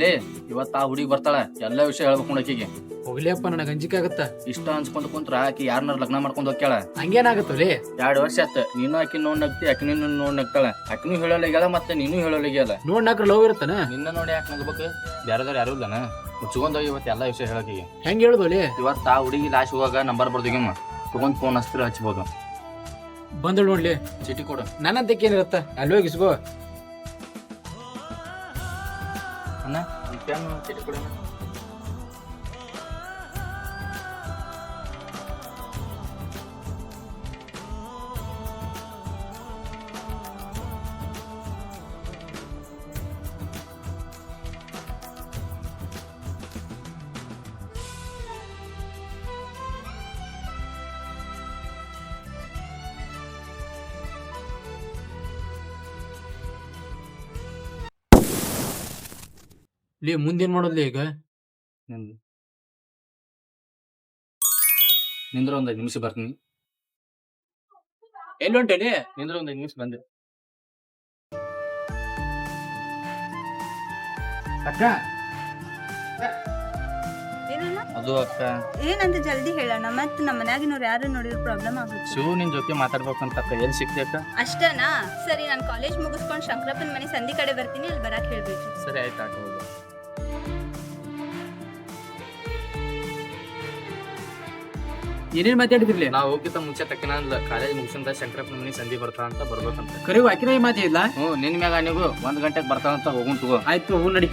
ಲೇ ಇವತ್ತ ಆ ಹುಡುಗಿ ಬರ್ತಾಳ ಎಲ್ಲ ವಿಷಯ ಹೇಳ್ಬೇಕು ಆಕಿಗೆ. ಹೋಗ್ಲಿಯಪ್ಪ ನನಗೆ ಅಂಜಿಕೆ ಆಗತ್ತ. ಇಷ್ಟ ಅನ್ಸ್ಕೊಂಡ್ ಕುಂತ್ರ ಆಕಿ ಯಾರನ್ನಾರ ಲಗ್ನ ಮಾಡ್ಕೊಂಡ್ ಹೋಗ್ಯಾಳ. ಹಂಗೇನಾಗತ್ತಲೇ? 2 ವರ್ಷ ಆತ. ನೀನು ಆಕಿ ನೋಡ್ ನಗ್ತಿ, ಆಕಿ ನಿನ್ನ ನೋಡ್ ನಗ್ತಾಳ. ಆಕಿನೂ ಹೇಳೋಲಾಗ್ಯಾಳ ಮತ್ತೆ ನೀನು ಹೇಳೋಲಾಗ್ಯಾಳ. ನೋಡ್ ನಾಕ್ರ ಲವ್ ಇರುತ್ತಾನ. ನಿನ್ನ ನೋಡಿ ಯಾಕೆ ನಗ್ಬೇಕು? ಬ್ಯಾರೆದಾರ ಯಾರು ಇಲ್ಲನ? ಮುಚ್ಕೊಂಡ್ ಇವತ್ತು ಎಲ್ಲಾ ವಿಷಯ ಹೇಳಕಿಗೆ. ಹೆಂಗ್ ಹೇಳುದೋಲಿ? ಇವತ್ತ ಆ ಹುಡುಗಿ ಲಾಸ್ಟ್ ಹೋಗಾಗ ನಂಬರ್ ಬರ್ದಿಗಮ್ಮ ತಗೊಂಡ್ ಫೋನ್ ಹಸ್ತ್ರ ಹಚ್ಬೋದು. ಬಂದಳು ನೋಡ್ಲಿ. ಚೀಟಿ ಕೊಡು. ನನ್ನಂತಕ್ಕೆ ಏನಿರತ್ತ ಅಲ್ಲಿ ಹೋಗಿಸ್ಕೋ. ಅಣ್ಣ ಚೀಟಿ ಕೊಡ. ಲೇ ಮುಂದೇನ್ ಮಾಡೋದ್ಲಿ ಈಗ? ನಿಂದ್ರ ಒಂದ್ 5 ನಿಮಿಷ ಬರ್ತೀನಿ. ಎಲ್ಲಿ ಹೊಂಟೇಲಿ? ನಿಂದ್ರ ಒಂದ್ 5 ನಿಮಿಷ ಬಂದೆ. ಅಕ್ಕ ಏನಣ್ಣ? ಅದು ಅಕ್ಕ ಏನಂತ ಜಲ್ದಿ ಹೇಳಣ್ಣ, ಮತ್ ನಮ್ಮ ಮನ್ಯಾಗಿನವ್ರು ಯಾರು ನೋಡಿದ್ರು ಪ್ರಾಬ್ಲಮ್ ಆಗುತ್ತೆ. ಶಿವ ನಿನ್ ಜೊತೆ ಮಾತಾಡ್ಬೇಕಂತ ಅಕ್ಕ. ಎಲ್ಲಿ ಸಿಕ್ತಿ ಅಕ್ಕ? ಅಷ್ಟನಾ? ಸರಿ, ನಾನು ಕಾಲೇಜ್ ಮುಗಿಸ್ಕೊಂಡು ಶಂಕರಪ್ಪನ ಮನೆ ಸಂಧಿ ಕಡೆ ಬರ್ತೀನಿ, ಅಲ್ಲಿ ಬರಾಕ್ ಹೇಳ್ಬೇಕು. ಸರಿ ಆಯ್ತು ಆಟ ಹೋಗು. ಏನೇನ್ ಮಾತಾಡಿದ್ರಿ? ನಾವು ಹೋಗಿದ್ದ ಮುಂಚೆ ತಕ್ಕಿನ ಕಾಲೇಜ್ ಮುಗಿಸಿಂದ ಶಂಕರಪ್ಪನ ಮನೆ ಸಂಧಿ ಬರ್ತಾ ಅಂತ ಬರ್ಬೇಕಂತ. ಕರಿ ಹಾಕಿನ ಮಾತಿ ಇಲ್ಲ. ನಿನ್ ಮ್ಯಾಗ ನೀವು 1 ಗಂಟೆಗೆ ಬರ್ತಾವಂತ ಹೋಗುನ್ ತಗೋ. ಆಯ್ತು ಹೂ ನಡಿ.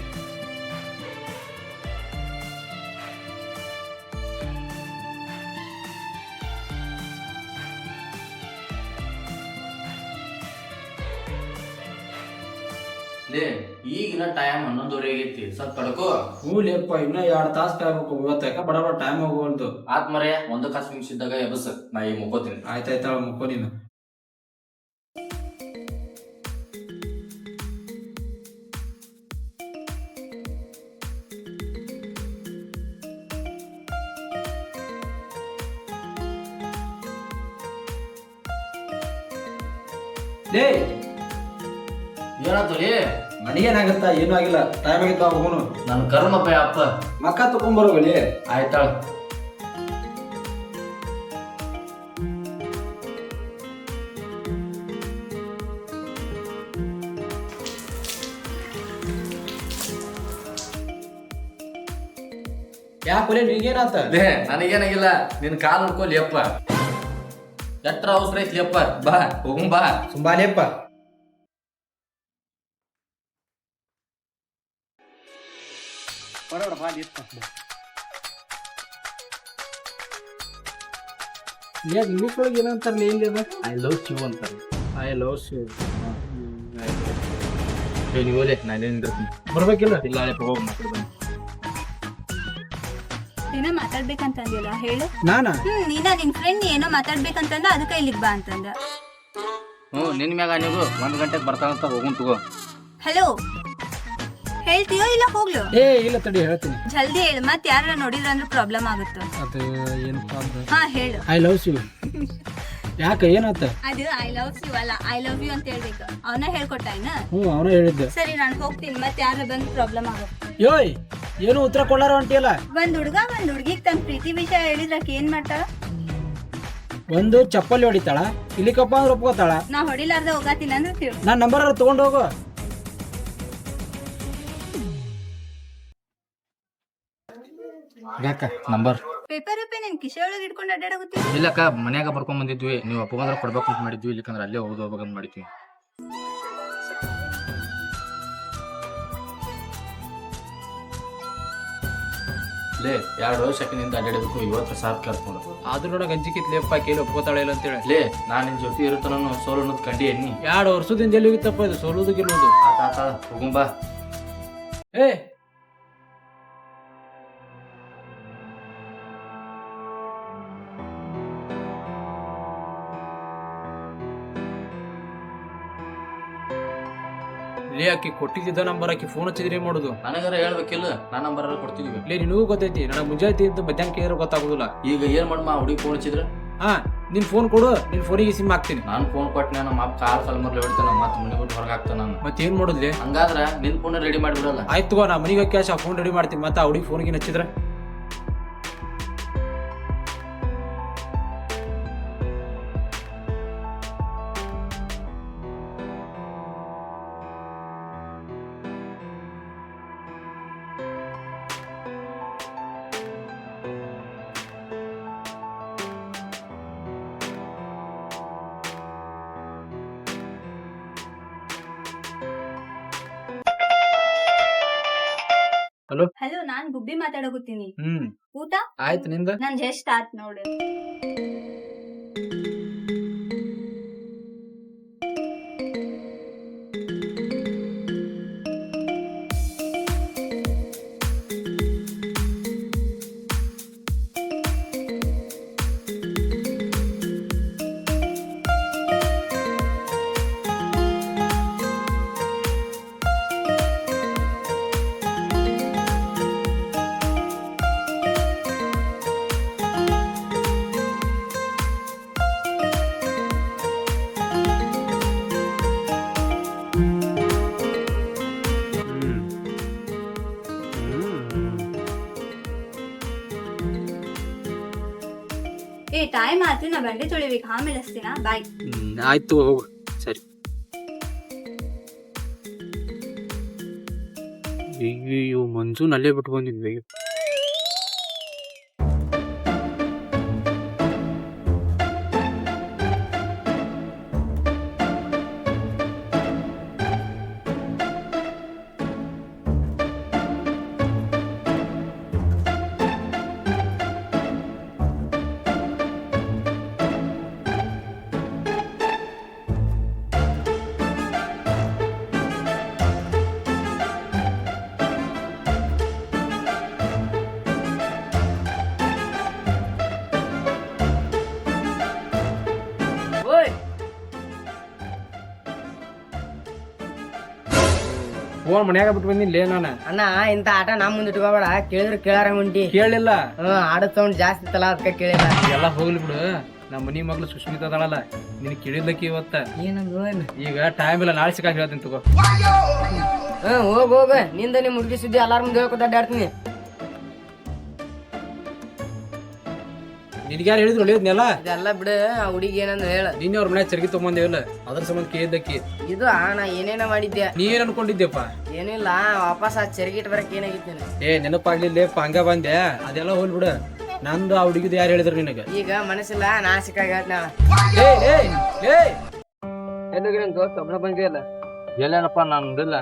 ಈಗಿನ ಟೈಮ್ 11:30 ಆಗೈತಿ. ಸ್ವಲ್ಪ ತಡ್ಕೋ. ಹೂ ಲೇಪ್ಪ, ಇನ್ನ 2 ತಾಸು ಕಾಯ್ಬೇಕು. ಇವತ್ತು ಯಾಕ ಬಡ ಬಡ ಟೈಮ್ ಹೋಗುವಂತು. ಆತ್ಮರೇ 1 ಕಾಸು ನಿಮಿಷ ಇದ್ದಾಗ ಎಬಸ್ ನಾ ಈಗ ಮುಕ್ಕೋತೀನಿ. ಆಯ್ತಾಯ್ತಾಳ ಮುಕ್ಕೋ ನೀನು. ಲೇ ಏನಾಯ್ತು ಲೇ? ನನಗೇನಾಗತ್ತ? ಏನೂ ಆಗಿಲ್ಲ. ಟೈಮ್ ಆಗಿತ್ತ ಹೋಗೋನು. ನನ್ ಕರ್ಮಪ್ಪ ಅಪ್ಪ. ಮಕ್ಕ ತಕೊಂಡ್ಬರೋಗಲಿ. ಆಯ್ತಾಳ. ಯಾಕೆ ನೀಗೇನಾತ? ಲೇ ನನಗೇನಾಗಿಲ್ಲ. ನಿನ್ ಕಾಲ್ ನೋಡ್ಕೊಲಿ ಅಪ್ಪ. ಎಟ್ರ ಅವಸರ ಐತಿ ಅಪ್ಪ. ಬಾ ಹೋಗುಂ ಬಾ. ಸುಂಬಾಲೇಪ್ಪ. ಇಂಗ್ಲೀಷ್ ಒಳಗೆ ಏನಂತಾರಲ್ಲ ಇಲ್ಲಿ ಅದ? ಐ ಲವ್ ಶಿವ ಅಂತಾರೆ. I love you. ನೀವೋಲೆ ನಾನೇನಿರ್ತೀನಿ. ಬರ್ಬೇಕಿಲ್ಲ? ಇಲ್ಲ ಅಪ್ಪ ಹೋಗಿ ಮಾತಾಡಿ ಬನ್ನಿ. ಏನೋ ಮಾತಾಡ್ಬೇಕಂತ ಅಂದಿಲ್ಲ, ಹೇಳು. ನಾನಾ? ನೀನ ನಿನ್ ಫ್ರೆಂಡ್ ಏನೋ ಮಾತಾಡ್ಬೇಕಂತಂದ, ಅದಕ್ಕೆ ಇಲ್ಲಿಗೆ ಬಾ ಅಂತಂದ. ನಿನ್ ಮ್ಯಾಗ ನೀವು 1 ಗಂಟೆಗೆ ಬರ್ತಾವಂತ ಹೋಗುನ್ ತಗೋ. ಹಲೋ, ಹೇಳ್ತೀಯೋ ಇಲ್ಲ ಹೋಗ್ಲು? ಏ ಇಲ್ಲ ತಡಿ ಹೇಳ್ತೀನಿ. ಜಲ್ದಿ ಹೇಳು, ಮತ್ ಯಾರ ನೋಡಿದ್ರ ಅಂದ್ರೆ ಪ್ರಾಬ್ಲಮ್ ಆಗುತ್ತೆ. ಅದು ಏನು ಪ್ರಾಬ್ಲಮ್? ಹಾ ಹೇಳು. I love you. ಯಾಕೆ ಏನಾತ? ಅದು ಐ ಲವ್ ಯು ಅಲ್ಲ, ಐ ಲವ್ ಯು ಅಂತ ಹೇಳ್ಬೇಕು. ಅವನ ಹೇಳ್ಕೊಟ್ಟ ಇನ್ನ. ಅವನ ಹೇಳಿದ್ದೆ. ಸರಿ, ನಾನು ಹೋಗ್ತೀನಿ, ಮತ್ತೆ ಯಾರ ಬಂದ್ ಪ್ರಾಬ್ಲಮ್ ಆಗುತ್ತೆ. ಯೋಯ್ ಏನು ಉತ್ತರ ಕೊಡಾರ ಹೊಂಟಿಯಲ್ಲ? ಒಂದ್ ಹುಡ್ಗಿಗ್ ತನ್ನ ಪ್ರೀತಿ ವಿಷಯ ಹೇಳಿದ್ರಕ್ಕೆ ಏನ್ ಮಾಡ್ತಾಳ? ಒಂದು ಚಪ್ಪಲಿ ಹೊಡಿತಾಳ, ಇಲ್ಲಿ ಕಪ್ಪ ಅಂದ್ರೆ ಒಪ್ಕೋತಾಳ. ನಾ ಹೊಡಿಲಾರ್ದ ಹೋಗತೀನಿ ಅಂದ್ರೆ ತಿಳು. ನಾನ್ ನಂಬರ್ ತಗೊಂಡು ಹೋಗು. ಯಾಕ ನಂಬರ್? ಪೇಪರ್ ನಿನ್ ಕಿಶೆ ಒಳಗೆ ಇಟ್ಕೊಂಡು ಅಡ್ಡಾಡಗುತ್ತಿ? ಇಲ್ಲಕ್ಕ, ಮನ್ಯಾಗ ಬರ್ಕೊಂಡ್ ಬಂದಿದ್ವಿ. ನೀವು ಅಪ್ಪ ಬಂದ್ರೆ ಕೊಡ್ಬೇಕು ಅಂತ ಮಾಡಿದ್ವಿ. ಇಲ್ಲಿಕಂದ್ರೆ ಅಲ್ಲೇ ಹೋಗ್ಬೇಕಂತ ಮಾಡಿದ್ವಿ. ಲೇ 2 ವರ್ಷಕ್ಕಿನಿಂದ ಅಡ್ಡಾಡಬೇಕು. ಇವತ್ತು ಸಾರ್ ಕರ್ಕೊಂಡು ಆದ್ರೂ ನೋಡ ಗಂಜಿಕಿತ್ಲೇಪ್ಪ, ಕೇಳಿ ಒಪ್ಕೋತಾಳೆ ಇಲ್ಲ ಅಂತೇಳಿ. ಲೇ ನಾನ್ ನಿನ್ ಜೊತೆ ಇರುತ್ತಾನ ಸೋಲು ಅನ್ನೋದು ಕಂಡಿ ಎಣ್ಣಿ. 2 ವರ್ಷದಿಂದ ಎಲ್ಲಿ ಹೋಗಿತ್ತಪ್ಪ ಇದು ಸೋಲುದು ಗೆಲ್ಲುವುದು? ಆತ ಹೋಗುಂಬಾ. ಏ ಲೇ ಆಕಿ ಕೊಟ್ಟಿದ್ದ ನಂಬರ್ ಆಕಿ ಫೋನ್ ಹಚ್ಚಿದ್ರೆ ಏನ್ ಮಾಡುದು? ನನಗಾರ ಹೇಳ್ಬೇಕಿಲ್ಲ, ನಾನ್ ನಂಬರ್ ಕೊಡ್ತಿದ್ವಿ. ಲೇ ನಿನಗೂ ಗೊತ್ತೈತಿ, ನನಗೆ ಮುಂಜಾನೆ ಮಧ್ಯಾಹ್ನ ಕೇಳಿದ್ರೆ ಗೊತ್ತಾಗುದಿಲ್ಲ. ಈಗ ಏನ್ ಮಾಡಮ್ಮ? ಹುಡುಗಿ ಫೋನ್ ಹಚ್ಚಿದ್ರ ಹಾ ನಿನ್ ಫೋನ್ ಕೊಡು, ನಿನ್ ಫೋನಿಗೆ ಸಿಮ್ ಹಾಕ್ತೀನಿ. ನಾನು ಫೋನ್ ಕೊಟ್ಟನೆ ನಮ್ಮ ಅಪ್ಪ ಕಾಲ್ ಸಲ ಮರ್ಲಿ ಹೊಡಿತಾನ ಮತ್ತೆ ಮನೆ ಬಿಟ್ಟು ಹೊರಗೆ ಹಾಕ್ತಾನ ನಾನು. ಮತ್ತೆ ಏನ್ ಮಾಡೋದ್ಲಿ? ಹಂಗಾದ್ರೆ ನಿನ್ ಫೋನ್ ರೆಡಿ ಮಾಡಿಬಿಡಲ್ಲ. ಆಯ್ತು ತಗೋ, ನಾ ಮನಿಗೆ ಕ್ಯಾಶ್ ಆ ಫೋನ್ ರೆಡಿ ಮಾಡ್ತೀನಿ. ಮತ್ತೆ ಆ ಹುಡುಗಿ ಫೋನ್ಗೆ ಹಚ್ಚಿದ್ರೆ ಹಲೋ, ನಾನ್ ಗುಬ್ಬಿ ಮಾತಾಡಕತ್ತೀನಿ. ಊಟ ಆಯ್ತು ನಿಂದ? ನನ್ ಜಸ್ಟ್ ಆತ್ ನೋಡು. ಏ ಟೈಮ್ ಆಯ್ತು, ನಾ ಬಂಡಿ ತೊಳಿಬೇಕು, ಆಮೇಲೆ ಹಚ್ತೀನ. ಬಾಯ್. ಆಯ್ತು ಹೋಗು. ಸರಿ. ಅಯ್ಯೋ ಮಂಜುನ್ ಅಲ್ಲೇ ಬಿಟ್ಟು ಬಂದಿದ್ವಿ. ಫೋನ್ ಮನ್ಯಾಗ ಬಿಟ್ಟು ಬಂದಿಲ್ಲ ನಾನು. ಅಣ್ಣ ಇಂತ ಆಟ ನಮ್ ಮುಂದೆ ಇಟ್ಕೋಬೇಡ, ಕೇಳಿದ್ರು ಕೇಳಾರ ಉಂಟಿ. ಕೇಳಿಲ್ಲ. ಆಡೋ ಸೌಂಡ್ ಜಾಸ್ತಿ ಇತ್ತಲ್ಲ, ಅದಕ್ಕೆ ಕೇಳಿಲ್ಲ. ಎಲ್ಲ ಹೋಗ್ಲಿ ಬಿಡು. ನಮ್ಮ ಮನಿ ಮಗಳು ಸುಷ್ಮಿತಾ ಅದಳಲ್ಲ, ನಿನ್ ಕೇಳಿದ್ಲಕ್ಕಿ ಇವತ್ತ. ಏನಂದ್ರು? ಈಗ ಟೈಮ್ ಇಲ್ಲ, ನಾಳೆ ಸಿಕ್ಕಾಗ ಹೇಳ್ತೀನಿ ತಗೋ. ಹೋಗ ನಿಂದ ನಿಮ್ ಹುಡುಗಿ ಸುದ್ದಿ ಎಲ್ಲಾರ ಮುಂದೆ ಹೇಳ್ಕೊತ ಅಡ್ಡಾಡ್ತೀನಿ. ನಿನ್ಗೆ ಯಾರು ಹೇಳಿದ್ರು ಹೇಳಿದ್ನೆಲ್ಲ? ಇದೆಲ್ಲ ಬಿಡು, ಆ ಹುಡುಗಿ ಏನಂದ್ ಹೇಳ. ನಿನ್ನೆ ಅವ್ರ ಮನೆ ಚರ್ಗಿ ತಗೊಂಬಂದೇವಲ್ಲ, ಅದ್ರ ಸಂಬಂಧ ಕೇಳಿದ್ದಕ್ಕಿ. ಇದು ನಾ ಏನೇನ ಮಾಡಿದ್ದೆ. ನೀ ಏನ್ ಅನ್ಕೊಂಡಿದ್ದೆಪ್ಪ? ಏನಿಲ್ಲ, ವಾಪಸ್ ಆ ಚರ್ಗಿಟ್ ಬರಕ್ ಏನಾಗಿತ್ತೇನೆ. ನೆನಪಾಗ್ಲಿಲ್ಲಪ್ಪ, ಹಂಗ ಬಂದೆ. ಅದೆಲ್ಲ ಹೋಲ್ ಬಿಡು. ನಂದು ಆ ಹುಡುಗಿದ್ ಯಾರು ಹೇಳಿದ್ರು ನಿನಗ? ಈಗ ಮನಸ್ಸಿಲ್ಲ, ನಾ ಸಿಕ್ಕಾಗ ಹೇಳ್ತಾಳ. ದೋಸ್ತ ಒಬ್ಬನ ಬಂದಿಲ್ಲ. ಎಲ್ಲೇನಪ್ಪ ನಂದಿಲ್ಲ.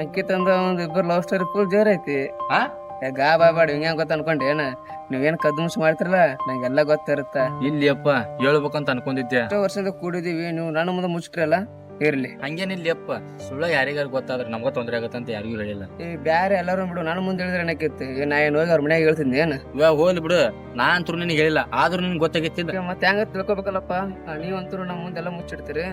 ಅಂಕಿತ್ ಅಂದ ಒಂದ್ ಇಬ್ಬರು ಲವ್ ಸ್ಟೋರಿ ಫುಲ್ ಜೋರ್ ಐತಿ. ಗಾ ಬಾಬಾಡಿ ಹಿಂಗ ಗೊತ್ತ ಅನ್ಕೊಂಡೆ ಏನ? ನೀವೇನ್ ಕದ್ಮುಸ್ ಮಾಡ್ತಿರಲ್ಲ, ನಂಗೆಲ್ಲ ಗೊತ್ತಿರುತ್ತ. ಇಲ್ಲಿ ಅಪ್ಪ ಹೇಳ್ಬೇಕಂತ ಅನ್ಕೊಂಡಿದ್ದೆ. ಎಷ್ಟೋ ವರ್ಷದ ಕೂಡಿದೀವಿ, ನೀವು ನನ್ನ ಮುಂದೆ ಮುಚ್ಚಿರಲ್ಲ. ಇರ್ಲಿ, ಹಂಗೇನಿಲ್ಲ ಅಪ್ಪ. ಸುಳ್ಳ ಯಾರಿಗಾರು ಗೊತ್ತಾದ್ರೆ ನಮ್ಗ ತೊಂದ್ರೆ ಆಗತ್ತಂತ ಯಾರಿಗೂ ಹೇಳಿಲ್ಲ. ಈ ಬ್ಯಾರೆ ಎಲ್ಲಾರು ಬಿಡು, ನನ್ನ ಮುಂದೆ ಹೇಳಿದ್ರೆ ಏನಕ್ಕಿತ್ತು? ನಾ ಏನ್ ಹೋಗಿ ಅವ್ರ ಮನ್ಯಾಗ ಹೇಳ್ತಿದ್ದೆ ಏನ? ಇವಾಗ ಹೋಗ್ಲಿ ಬಿಡು, ನಾ ಅಂತೂ ನಿನಗೆ ಹೇಳಿಲ್ಲ, ಆದ್ರೂ ನಿನ್ಗೆ ಗೊತ್ತಾಗಿತ್ತಿಲ್ಲ. ಮತ್ತೆ ಹೆಂಗ ತಿಳ್ಕೊಬೇಕಲ್ಲಪ್ಪ? ನೀವಂತೂ ನಮ್ಮ ಮುಂದೆಲ್ಲ ಮುಚ್ಚಿಡ್ತೀರಿ,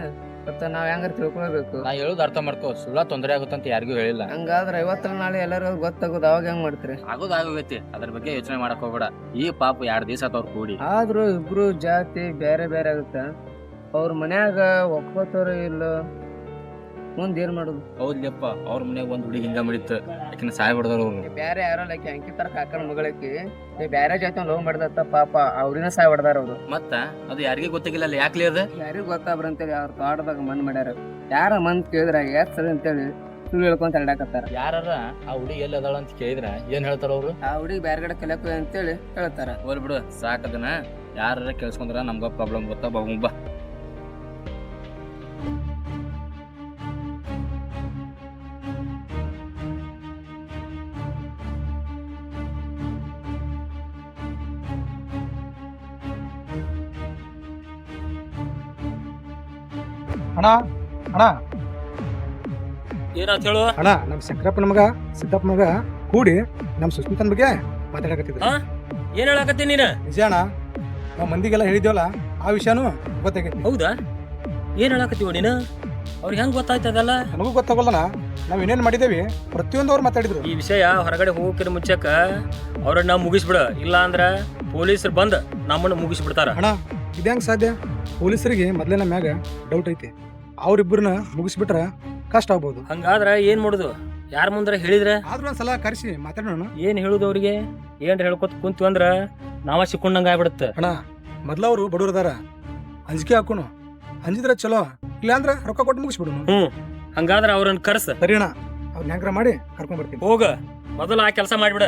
ಮತ್ತ ನಾವ್ ಹೆಂಗಾರ ತಿಳ್ಕೊಳ್ಬೇಕು. ನಾ ಹೇಳುದು ಅರ್ಥ ಮಾಡ್ಕೋ, ಸುಳ್ಳ ತೊಂದರೆ ಆಗುತ್ತಂತ ಯಾರಿಗೂ ಹೇಳಿಲ್ಲ. ಹಂಗಾದ್ರೆ ಇವತ್ತರ ನಾಳೆ ಎಲ್ಲಾರು ಗೊತ್ತಾಗೋದು, ಅವಾಗ ಹೆಂಗ್ ಮಾಡ್ತೀರಿ? ಆಗೋದಾಗೈತಿ, ಅದ್ರ ಬಗ್ಗೆ ಯೋಚನೆ ಮಾಡಕ್ ಹೋಗ್ಬೇಡ. ಈ ಪಾಪ 2 ದಿವಸ ಅವ್ರು ಕೂಡಿ. ಆದ್ರೂ ಇಬ್ರು ಜಾತಿ ಬೇರೆ ಬೇರೆ ಆಗುತ್ತ. ಅವ್ರ ಮನ್ಯಾಗ ಒಪ್ಕೋತಾರ ಇಲ್ಲ, ಮುಂದ್ ಏನ್ ಮಾಡುದು? ಹೌದ್ಲಪ್ಪ, ಅವ್ರ ಮನ್ಯಾಗ ಒಂದ್ ಹುಡುಗಿ ಹಿಂಗ ಮಾಡಿತ್ತು, ಯಾಕಿನ ಸಾಯ್ ಬಿಡದವ್ರು ಅವ್ರು. ಬೇರೆ ಯಾರಲ್ಲ ಅಂಕಿತರ ಕಾಕನ ಮಗಳಕಿ ಬೇರೆ ಜಾತಿ ಲವ್ ಮಾಡ್ದತ್ತ. ಪಾಪ ಅವ್ರಿನ ಸಾಯ್ ಹೊಡ್ದಾರ ಅವ್ರು. ಮತ್ತ ಅದು ಯಾರಿಗೂ ಗೊತ್ತಾಗಿಲ್ಲ ಅಲ್ಲ, ಯಾಕ್ಲಿ ಅದ? ಯಾರಿಗೂ ಗೊತ್ತಾಬ್ರ ಅಂತೇಳಿ ಅವ್ರ ತೋಟದಾಗ ಮಣ್ಣು ಮಾಡ್ಯಾರ. ಯಾರ ಮಂದ್ ಕೇಳಿದ್ರ ಸರಿ ಅಂತೇಳಿ ಸುಳ್ಳು ಹೇಳ್ಕೊಂತ ಅಡ್ಯಾಕತ್ತಾರ. ಯಾರ ಆ ಹುಡುಗಿ ಎಲ್ಲಿ ಅದಾಳ ಅಂತ ಕೇಳಿದ್ರ ಏನ್ ಹೇಳ್ತಾರ ಅವ್ರು? ಆ ಹುಡುಗಿ ಬೇರೆ ಕಡೆ ಕಲಿಯಕ ಅಂತೇಳಿ ಹೇಳ್ತಾರ. ಹೋಲ್ ಬಿಡು, ಸಾಕದನ. ಯಾರ ಕೇಳಿಸ್ಕೊಂಡ್ರ ನಮ್ಗ ಪ್ರಾಬ್ಲಮ್ ಗೊತ್ತಾ ಬಾ. ಅಣ್ಣ ಅಣ್ಣ ಏನಾತ್ ಹೇಳು? ಅಣ್ಣ, ನಮ್ ಶಂಕರಪ್ಪನ ಮಗ ಸಿದ್ದಪ್ಪ ಮಗ ಕೂಡಿ ನಮ್ ಸುಸ್ಮಿತನ್ ಬಗ್ಗೆ ಮಾತಾಡಕತ್ತಿದ್ರು. ಏನ್ ಹೇಳಕತ್ತಿ ನೀನ? ನಿಜ ಅಣ್ಣ, ನಾವ್ ಮಂದಿಗೆಲ್ಲ ಹೇಳಿದ್ವಲ್ಲ, ಆ ವಿಷಯನೂ ಗೊತ್ತಾಗೈತಿ. ಹೌದಾ? ಏನ್ ಹೇಳಕತ್ತೀವ ನೀನು? ಅವ್ರಿಗೆ ಹೆಂಗ್ ಗೊತ್ತಾಯ್ತದಲ್ಲ? ನನಗೂ ಗೊತ್ತಾಗಲ್ಲಣ್ಣ, ನಾವ್ ಏನೇನ್ ಮಾಡಿದೇವಿ ಪ್ರತಿಯೊಂದು ಅವ್ರು ಮಾತಾಡಿದ್ರು. ಈ ವಿಷಯ ಹೊರಗಡೆ ಹೋಗಕ್ಕಿರ ಮುಂಚೆಕ ಅವ್ರನ್ನ ಮುಗಿಸ್ಬಿಡ, ಇಲ್ಲ ಅಂದ್ರ ಪೊಲೀಸರು ಬಂದ್ ನಮ್ಮನ್ನ ಮುಗಿಸ್ಬಿಡ್ತಾರ. ಅಣ್ಣ, ಇದ್ಯಾಂಗ ಸಾಧ್ಯ? ಪೊಲೀಸರಿಗೆ ಮೊದಲೇ ನಮ್ಮ ಮ್ಯಾಗ ಡೌಟ್ ಐತಿ. ಅವ್ರಿಬ್ಬರನ್ನ ಮುಗಿಸ್ಬಿಟ್ರ ಕಷ್ಟ ಆಗ್ಬೋದು. ಹಂಗಾದ್ರ ಏನ್ ಮಾಡುದು? ಯಾರ ಮುಂದ್ರ ಹೇಳಿದ್ರೆ ಆದ್ರೂ ಒಂದ್ಸಲ ಕರೆಸಿ ಮಾತಾಡೋಣ. ಏನ್ ಹೇಳುದು ಅವ್ರಿಗೆ? ಏನ್ ಹೇಳ್ಕೊತ ಕುಂತು ಅಂದ್ರ ನಾವ ಸಿಕ್ಕೊಂಡಂಗ ಆಗ್ಬಿಡತ್ತ. ಅಣ್ಣ ಮೊದ್ಲ ಅವ್ರು ಬಡವ್ರದಾರ, ಅಂಜಿಕೆ ಹಾಕೋಣ. ಅಂಜಿದ್ರ ಚಲೋ, ಇಲ್ಲಾಂದ್ರ ರೊಕ್ಕ ಕೊಟ್ಟು ಮುಗಿಸ್ಬಿಡೋಣ. ಹಂಗಾದ್ರ ಅವ್ರನ್ನ ಕರ್ಸ. ಸರಿ ಅಣ್ಣ, ಅವ್ರನ್ನ ಹೆಂಗ್ರ ಮಾಡಿ ಕರ್ಕೊಂಡ್ ಬರ್ತೀನಿ. ಹೋಗ ಮೊದಲು ಆ ಕೆಲಸ ಮಾಡ್ಬಿಡ.